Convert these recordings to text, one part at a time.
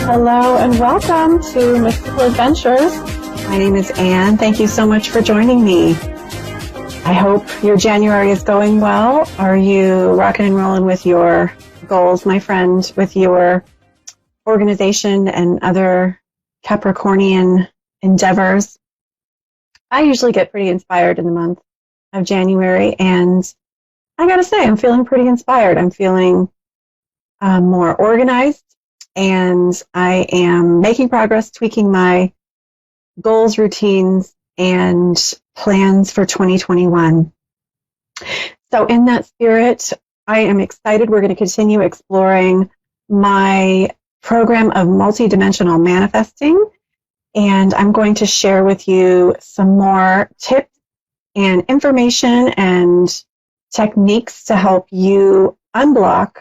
Hello and welcome to Mystical Adventures. My name is Anne. Thank you so much for joining me. I hope your January is going well. Are you rocking and rolling with your goals, my friend, with your organization and other Capricornian endeavors? I usually get pretty inspired in the month of January, and I gotta say, I'm feeling pretty inspired. I'm feeling more organized, and I am making progress, tweaking my goals, routines, and plans for 2021. So in that spirit, I am excited. We're going to continue exploring my program of multidimensional manifesting, and I'm going to share with you some more tips and information and techniques to help you unblock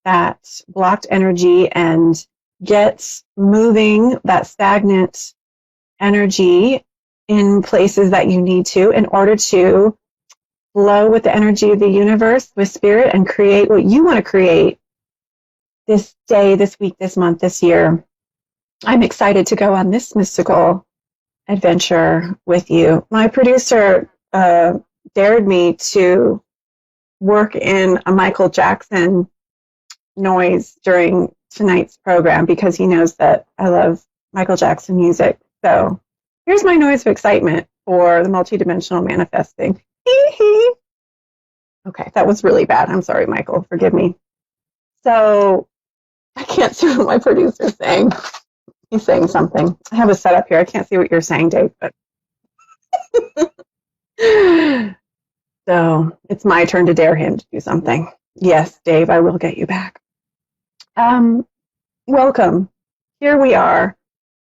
that blocked energy and get moving that stagnant energy in places that you need to in order to flow with the energy of the universe, with spirit, and create what you want to create this day, this week, this month, this year. I'm excited to go on this mystical adventure with you. My producer dared me to work in a Michael Jackson noise during tonight's program because he knows that I love Michael Jackson music. So here's my noise of excitement for the multidimensional manifesting. Okay, that was really bad. I'm sorry, Michael. Forgive me. So I can't see what my producer's saying. He's saying something. I have a setup here. I can't see what you're saying, Dave, but so it's my turn to dare him to do something. Yes, Dave, I will get you back. Welcome. Here we are.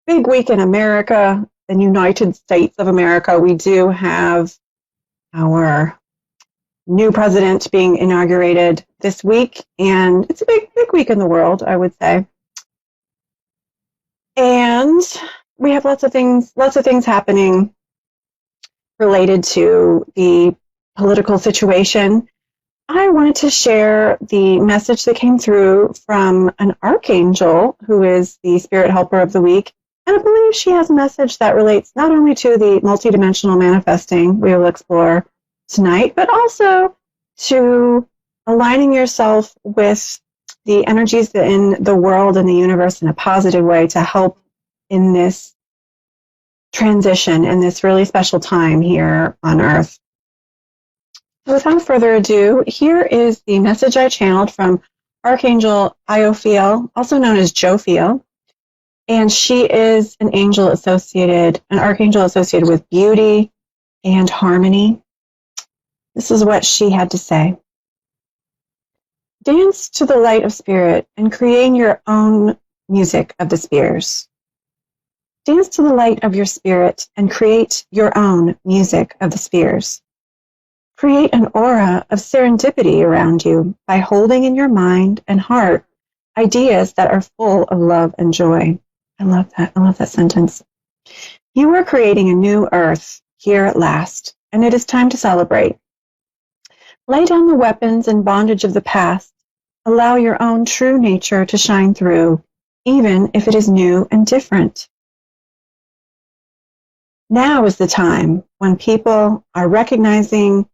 Big week in America, the United States of America. We do have our new president being inaugurated this week, and it's a big week in the world, I would say. And we have lots of things happening related to the political situation. I wanted to share the message that came through from an archangel who is the spirit helper of the week. And I believe she has a message that relates not only to the multidimensional manifesting we will explore tonight, but also to aligning yourself with the energies in the world and the universe in a positive way to help in this transition, in this really special time here on Earth. Without further ado, here is the message I channeled from Archangel Iophiel, also known as Jophiel, and she is an archangel associated with beauty and harmony. This is what she had to say. Dance to the light of spirit and create your own music of the spheres. Dance to the light of your spirit and create your own music of the spheres. Create an aura of serendipity around you by holding in your mind and heart ideas that are full of love and joy. I love that. I love that sentence. You are creating a new earth here at last, and it is time to celebrate. Lay down the weapons and bondage of the past. Allow your own true nature to shine through, even if it is new and different. Now is the time when people are recognizing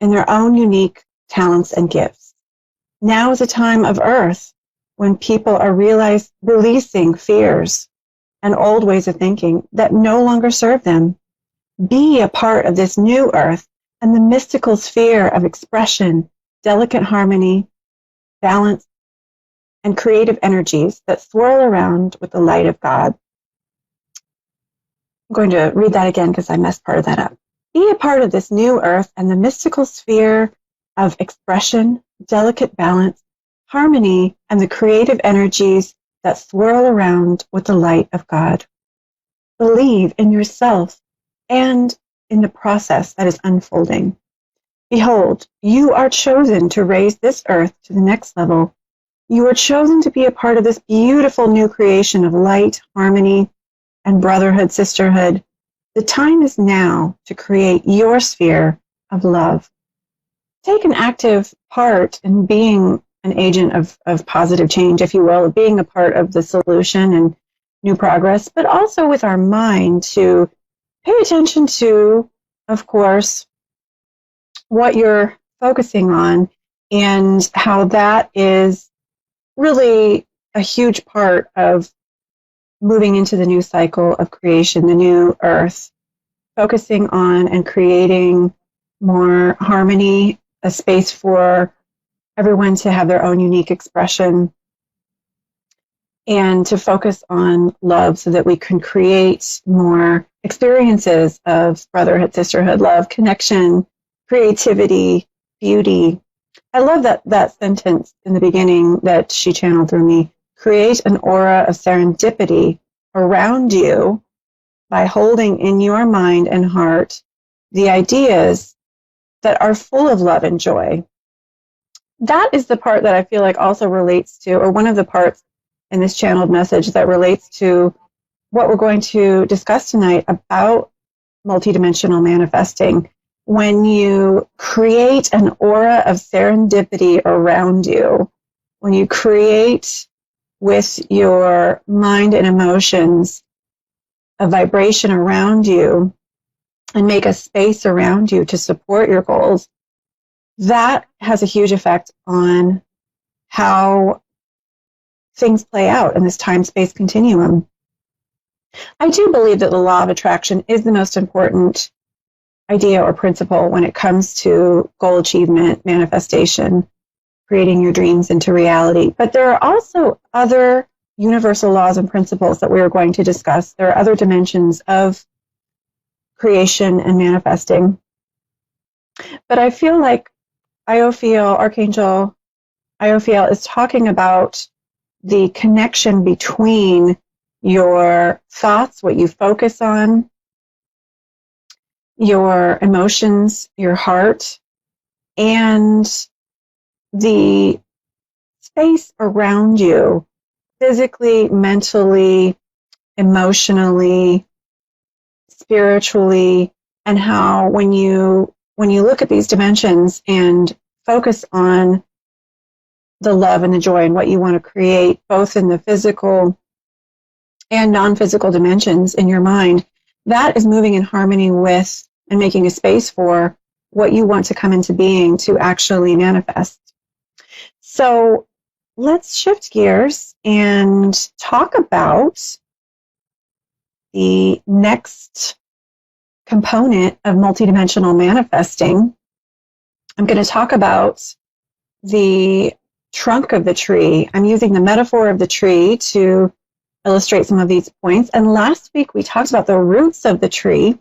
in their own unique talents and gifts. Now is a time of Earth when people are releasing fears and old ways of thinking that no longer serve them. Be a part of this new Earth and the mystical sphere of expression, delicate harmony, balance, and creative energies that swirl around with the light of God. I'm going to read that again because I messed part of that up. Be a part of this new earth and the mystical sphere of expression, delicate balance, harmony, and the creative energies that swirl around with the light of God. Believe in yourself and in the process that is unfolding. Behold, you are chosen to raise this earth to the next level. You are chosen to be a part of this beautiful new creation of light, harmony, and brotherhood, sisterhood. The time is now to create your sphere of love. Take an active part in being an agent of positive change, if you will, of being a part of the solution and new progress, but also with our mind to pay attention to, of course, what you're focusing on and how that is really a huge part of moving into the new cycle of creation, the new earth, focusing on and creating more harmony, a space for everyone to have their own unique expression, and to focus on love so that we can create more experiences of brotherhood, sisterhood, love, connection, creativity, beauty. I love that sentence in the beginning that she channeled through me. Create an aura of serendipity around you by holding in your mind and heart the ideas that are full of love and joy. That is the part that I feel like also relates to, or one of the parts in this channeled message that relates to what we're going to discuss tonight about multidimensional manifesting. When you create an aura of serendipity around you, when you create with your mind and emotions a vibration around you and make a space around you to support your goals, that has a huge effect on how things play out in this time-space continuum. I do believe that the law of attraction is the most important idea or principle when it comes to goal achievement, manifestation, creating your dreams into reality. But there are also other universal laws and principles that we are going to discuss. There are other dimensions of creation and manifesting. But I feel like Archangel Iophiel is talking about the connection between your thoughts, what you focus on, your emotions, your heart, and the space around you, physically, mentally, emotionally, spiritually, and how when you look at these dimensions and focus on the love and the joy and what you want to create, both in the physical and non-physical dimensions in your mind, that is moving in harmony with and making a space for what you want to come into being to actually manifest. So let's shift gears and talk about the next component of multidimensional manifesting. I'm going to talk about the trunk of the tree. I'm using the metaphor of the tree to illustrate some of these points. And last week we talked about the roots of the tree.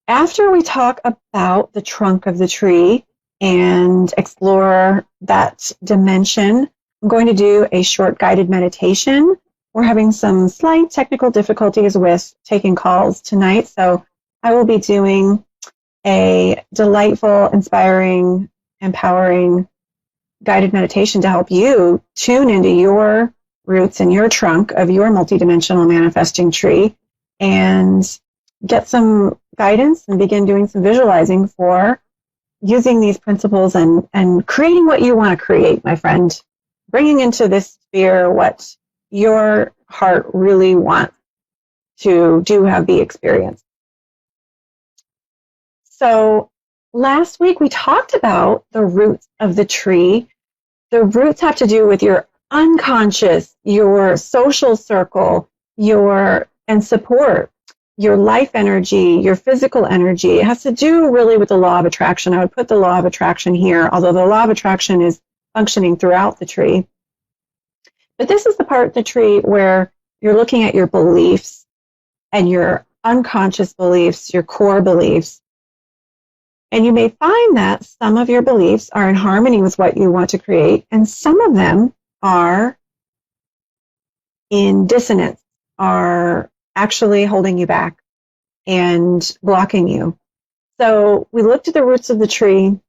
After we talk about the trunk of the tree and explore that dimension, I'm going to do a short guided meditation. We're having some slight technical difficulties with taking calls tonight, so I will be doing a delightful, inspiring, empowering guided meditation to help you tune into your roots and your trunk of your multidimensional manifesting tree and get some guidance and begin doing some visualizing for using these principles and creating what you want to create, my friend. Bringing into this sphere what your heart really wants to have the experience. So last week we talked about the roots of the tree. The roots have to do with your unconscious, your social circle, and support, your life energy, your physical energy. It has to do really with the law of attraction. I would put the law of attraction here, although the law of attraction is functioning throughout the tree. But this is the part of the tree where you're looking at your beliefs and your unconscious beliefs, your core beliefs. And you may find that some of your beliefs are in harmony with what you want to create, and some of them are in dissonance, are actually holding you back and blocking you. So we looked at the roots of the tree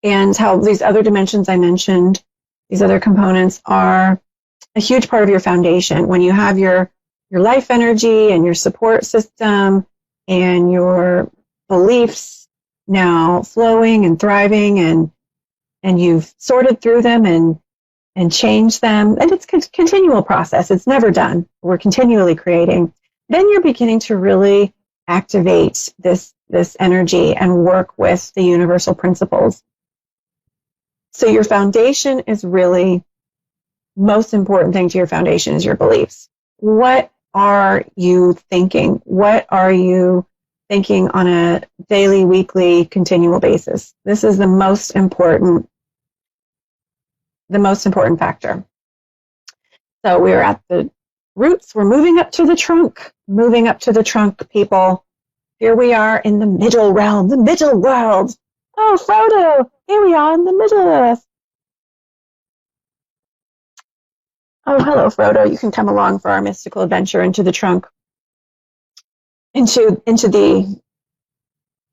and how these other dimensions I mentioned, these other components are a huge part of your foundation. When you have your life energy and your support system and your beliefs now flowing and thriving and and you've sorted through them and changed them, and it's a continual process. It's never done. We're continually creating. Then you're beginning to really activate this energy and work with the universal principles. So your foundation is really, most important thing to your foundation is your beliefs. What are you thinking? What are you thinking on a daily, weekly, continual basis? This is the most important factor. So we're at the roots. We're moving up to the trunk. Moving up to the trunk, people. Here we are in the middle realm, the middle world. Oh, Frodo, here we are in the middle of us. Oh, hello, Frodo. You can come along for our mystical adventure into the trunk, into the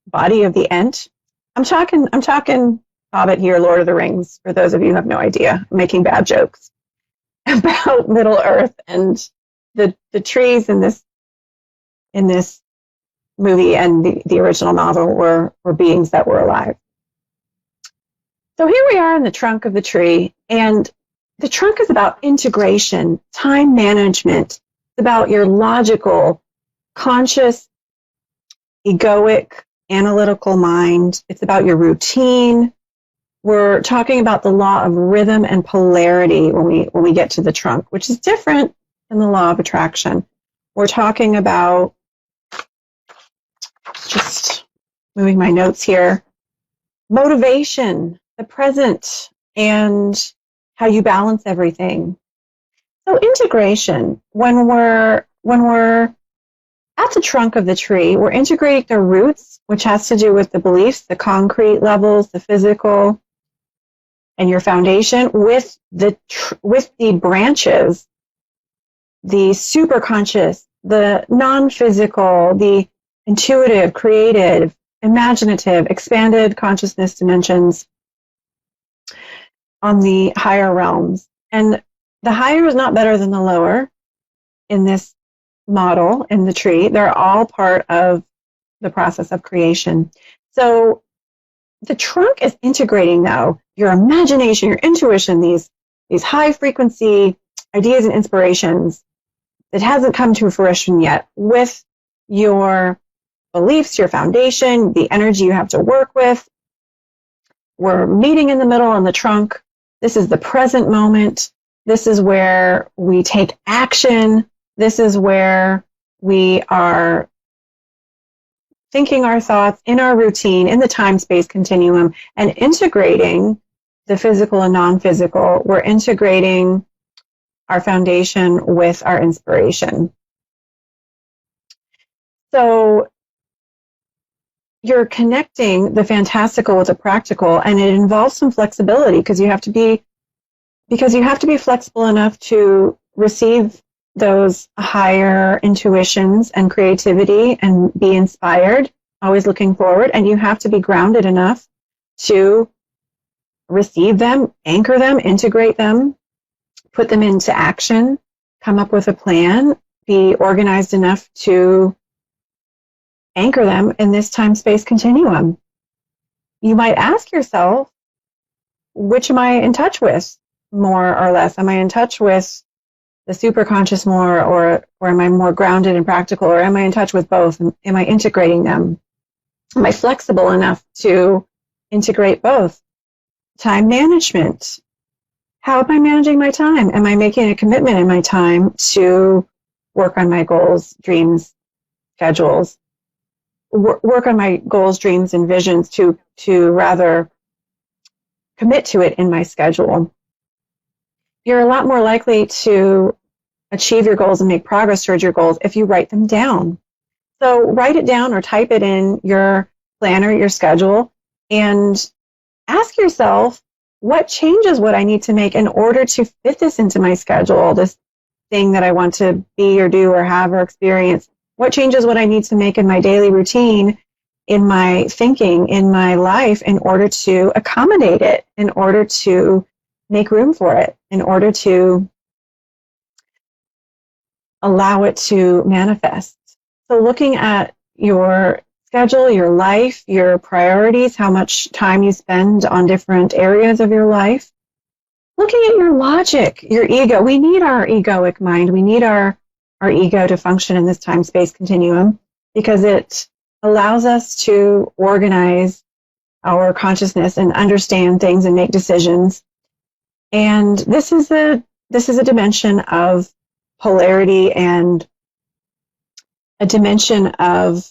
body of the Ent. I'm talking Hobbit here, Lord of the Rings, for those of you who have no idea. I'm making bad jokes about Middle Earth and the trees in this movie and the original novel were beings that were alive. So here we are in the trunk of the tree, and the trunk is about integration, time management. It's about your logical, conscious, egoic, analytical mind. It's about your routine. We're talking about the law of rhythm and polarity when we get to the trunk, which is different than the law of attraction. We're talking about, just moving my notes here, motivation, the present, and how you balance everything. So integration, when we're at the trunk of the tree, we're integrating the roots, which has to do with the beliefs, the concrete levels, the physical, and your foundation, with the branches, the superconscious, the non-physical, the intuitive, creative, imaginative, expanded consciousness dimensions on the higher realms. And the higher is not better than the lower in this model, in the tree. They're all part of the process of creation. So the trunk is integrating, though, your imagination, your intuition, these high frequency ideas and inspirations that hasn't come to fruition yet, with your beliefs, your foundation, the energy you have to work with. We're meeting in the middle on the trunk. This is the present moment. This is where we take action. This is where we are thinking our thoughts in our routine, in the time-space continuum, and integrating the physical and non-physical. We're integrating our foundation with our inspiration. So you're connecting the fantastical with the practical, and it involves some flexibility because you have to be flexible enough to receive those higher intuitions and creativity and be inspired, always looking forward. And you have to be grounded enough to receive them, anchor them, integrate them, put them into action, come up with a plan, be organized enough to anchor them in this time-space continuum. You might ask yourself, which am I in touch with more or less? Am I in touch with the superconscious more, or am I more grounded and practical, or am I in touch with both? Am I integrating them? Am I flexible enough to integrate both? Time management. How am I managing my time? Am I making a commitment in my time to work on my goals, dreams, schedules? Work on my goals, dreams, and visions to rather commit to it in my schedule. You're a lot more likely to achieve your goals and make progress towards your goals if you write them down. So write it down or type it in your planner, your schedule, and ask yourself, what changes would I need to make in order to fit this into my schedule, this thing that I want to be or do or have or experience? What changes would I need to make in my daily routine, in my thinking, in my life, in order to accommodate it, in order to make room for it, in order to allow it to manifest? So looking at your schedule, your life, your priorities, how much time you spend on different areas of your life. Looking at your logic, your ego. We need our egoic mind. We need our ego to function in this time-space continuum because it allows us to organize our consciousness and understand things and make decisions. And this is a dimension of polarity and a dimension of,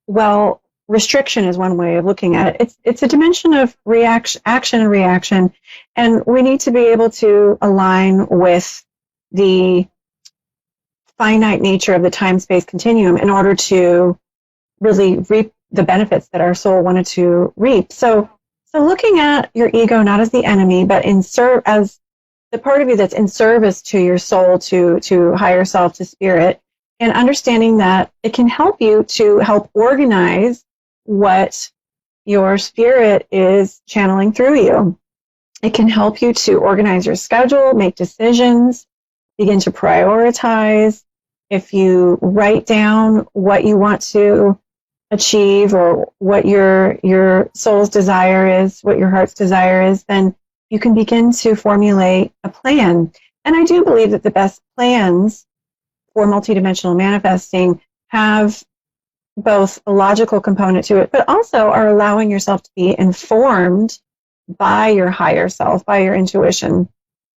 well, restriction is one way of looking at it. It's a dimension of action and reaction, and we need to be able to align with the finite nature of the time-space continuum in order to really reap the benefits that our soul wanted to reap. So looking at your ego not as the enemy, but as the part of you that's in service to your soul, to higher self, to spirit, and understanding that it can help you to help organize what your spirit is channeling through you. It can help you to organize your schedule, make decisions, begin to prioritize. If you write down what you want to achieve or what your soul's desire is, what your heart's desire is, then you can begin to formulate a plan. And I do believe that the best plans for multidimensional manifesting have both a logical component to it, but also are allowing yourself to be informed by your higher self, by your intuition.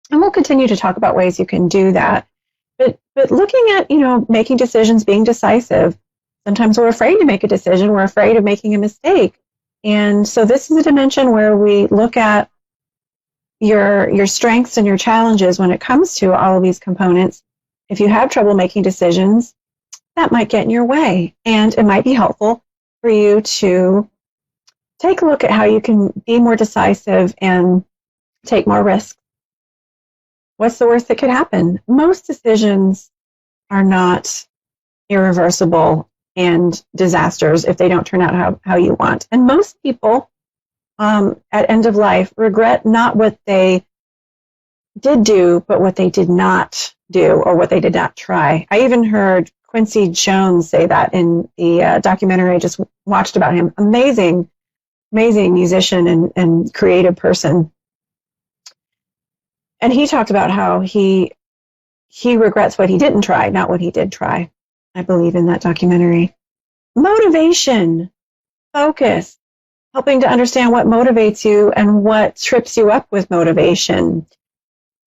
And we'll continue to talk about ways you can do that. But looking at, making decisions, being decisive, sometimes we're afraid to make a decision. We're afraid of making a mistake. And so this is a dimension where we look at your strengths and your challenges when it comes to all of these components. If you have trouble making decisions, that might get in your way. And it might be helpful for you to take a look at how you can be more decisive and take more risks. What's the worst that could happen? Most decisions are not irreversible and disasters if they don't turn out how you want. And most people at end of life regret not what they did do, but what they did not do or what they did not try. I even heard Quincy Jones say that in the documentary I just watched about him. Amazing musician and creative person. And he talked about how he regrets what he didn't try, not what he did try. I believe in that documentary. Motivation, focus, helping to understand what motivates you and what trips you up with motivation.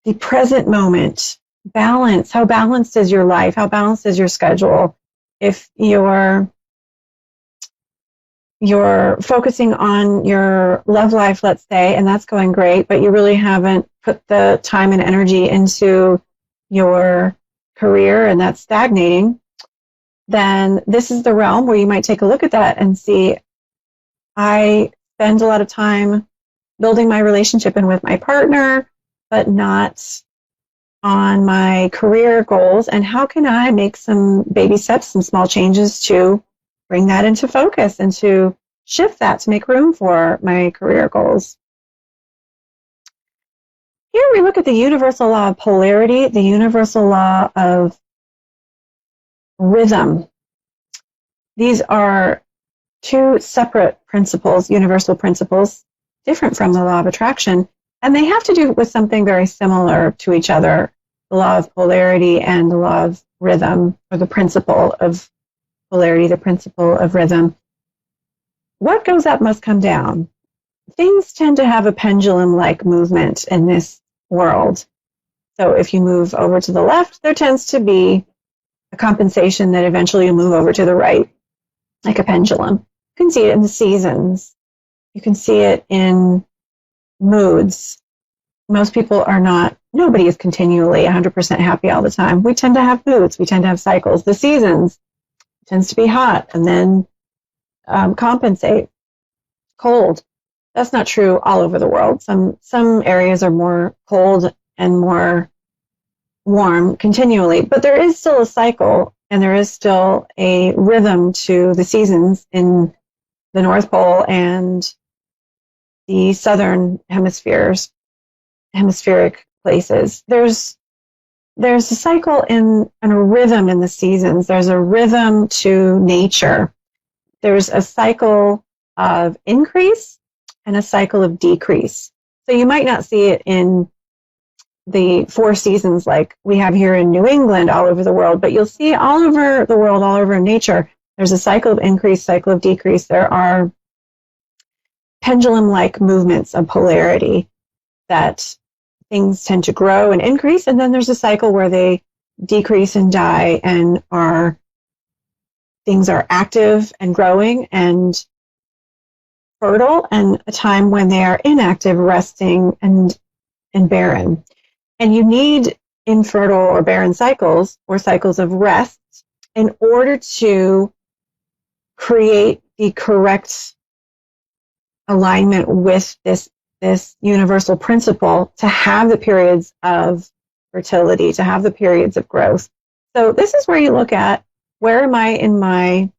The present moment, balance. How balanced is your life? How balanced is your schedule? If you're focusing on your love life, let's say, and that's going great, but you really haven't put the time and energy into your career and that's stagnating, then this is the realm where you might take a look at that and see, I spend a lot of time building my relationship and with my partner, but not on my career goals. And how can I make some baby steps, some small changes to bring that into focus and to shift that to make room for my career goals? Here we look at the universal law of polarity, the universal law of rhythm. These are two separate principles, universal principles, different from the law of attraction, and they have to do with something very similar to each other, the law of polarity and the law of rhythm, or the principle of polarity, the principle of rhythm. What goes up must come down. Things tend to have a pendulum-like movement in this world. So if you move over to the left, there tends to be a compensation that eventually you move over to the right, like a pendulum. You can see it in the seasons. You can see it in moods. Most people are not, nobody is continually 100% happy all the time. We tend to have moods. We tend to have cycles. The seasons tends to be hot and then compensate. Cold. That's not true all over the world. Some areas are more cold and more warm continually, but there is still a cycle and there is still a rhythm to the seasons in the North Pole and the southern hemispheric places. There's there's a cycle and a rhythm in the seasons. There's a rhythm to nature. There's a cycle of increase and a cycle of decrease. So you might not see it in the 4 seasons like we have here in New England all over the world, but you'll see all over the world, all over nature, there's a cycle of increase, cycle of decrease. There are pendulum-like movements of polarity that things tend to grow and increase, and then there's a cycle where they decrease and die and things are active and growing and fertile, and a time when they are inactive, resting, and barren. And you need infertile or barren cycles or cycles of rest in order to create the correct alignment with this universal principle to have the periods of fertility, to have the periods of growth. So this is where you look at, where am I in my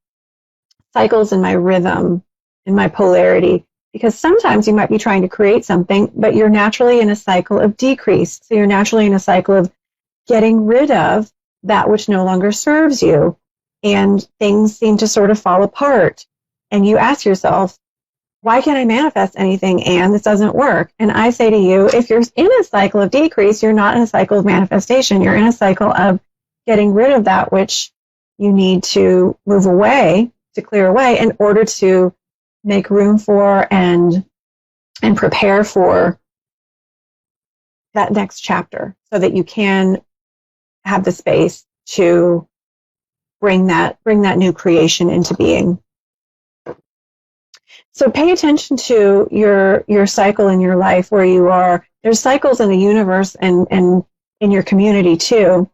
cycles, in my rhythm, in my polarity? Because sometimes you might be trying to create something, but you're naturally in a cycle of decrease. So you're naturally in a cycle of getting rid of that which no longer serves you. And things seem to sort of fall apart. And you ask yourself, why can't I manifest anything, Anne? This doesn't work. And I say to you, if you're in a cycle of decrease, you're not in a cycle of manifestation. You're in a cycle of getting rid of that which you need to move away, to clear away, in order to make room for and prepare for that next chapter, so that you can have the space to bring that new creation into being. So pay attention to your cycle in your life, where you are. There's cycles in the universe and in your community too,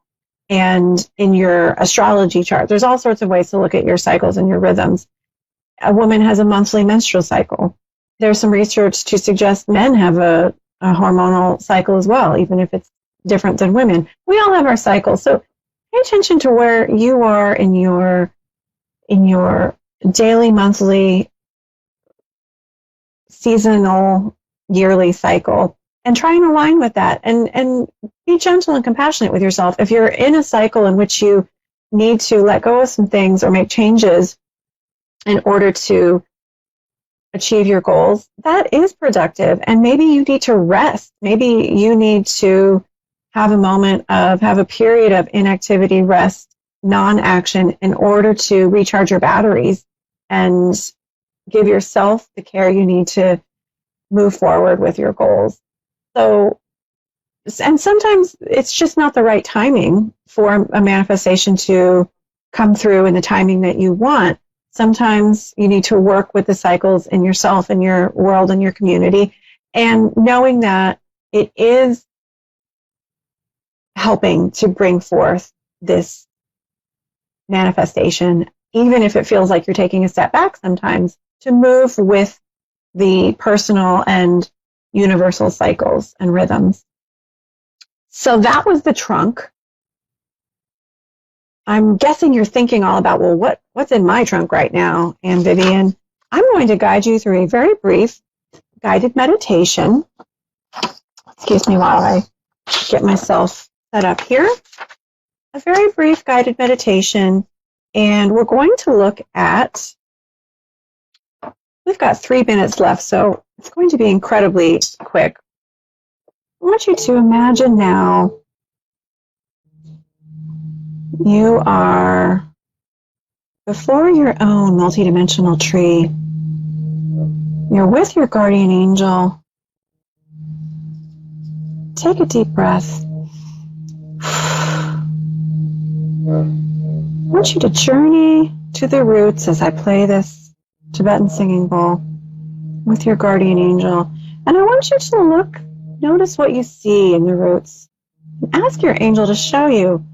and in your astrology chart. There's all sorts of ways to look at your cycles and your rhythms. A woman has a monthly menstrual cycle. There's some research to suggest men have a hormonal cycle as well, even if it's different than women. We all have our cycles. So pay attention to where you are in your daily, monthly, seasonal, yearly cycle, and try and align with that, and be gentle and compassionate with yourself. If you're in a cycle in which you need to let go of some things or make changes in order to achieve your goals, that is productive. And maybe you need to rest. Maybe you need to have a period of inactivity, rest, non-action, in order to recharge your batteries and give yourself the care you need to move forward with your goals. So, and sometimes it's just not the right timing for a manifestation to come through in the timing that you want. Sometimes you need to work with the cycles in yourself, in your world, in your community, and knowing that it is helping to bring forth this manifestation, even if it feels like you're taking a step back sometimes, to move with the personal and universal cycles and rhythms. So that was the trunk. I'm guessing you're thinking all about, well, what's in my trunk right now, Anne Vivian? I'm going to guide you through a very brief guided meditation. Excuse me while I get myself set up here. A very brief guided meditation, and we're going to look at, we've got 3 minutes left, so it's going to be incredibly quick. I want you to imagine now you are before your own multidimensional tree. You're with your guardian angel. Take a deep breath. I want you to journey to the roots as I play this Tibetan singing bowl with your guardian angel. And I want you to notice what you see in the roots. Ask your angel to show you,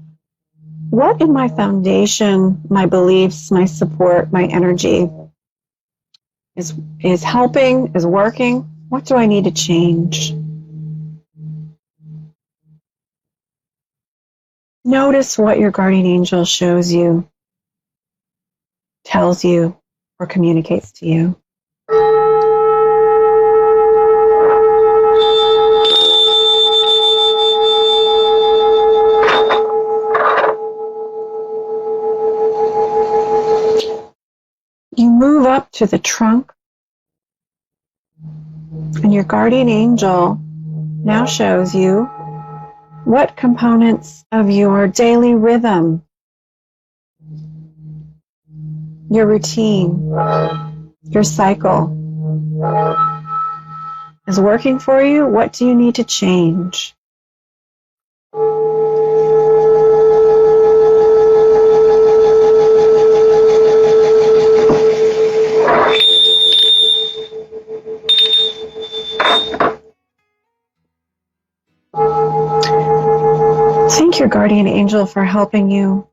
what in my foundation, my beliefs, my support, my energy is helping, is working? What do I need to change? Notice what your guardian angel shows you, tells you, or communicates to you. to the trunk. And your guardian angel now shows you what components of your daily rhythm, your routine, your cycle is working for you. What do you need to change? Thank your guardian angel for helping you,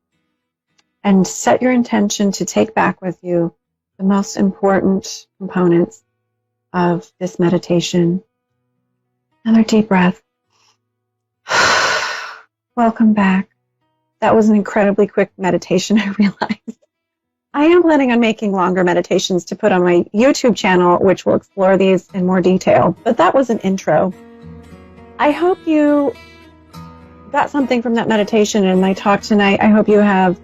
and set your intention to take back with you the most important components of this meditation. Another deep breath. Welcome back. That was an incredibly quick meditation, I realized. I am planning on making longer meditations to put on my YouTube channel, which will explore these in more detail, but that was an intro. I hope you got something from that meditation and my talk tonight. I hope you have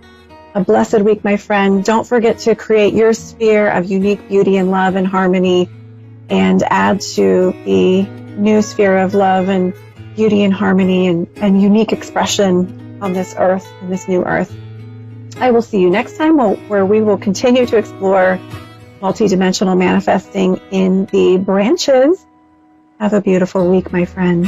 a blessed week, my friend. Don't forget to create your sphere of unique beauty and love and harmony, and add to the new sphere of love and beauty and harmony and unique expression on this earth, in this new earth. I will see you next time, where we will continue to explore multidimensional manifesting in the branches. Have a beautiful week, my friend.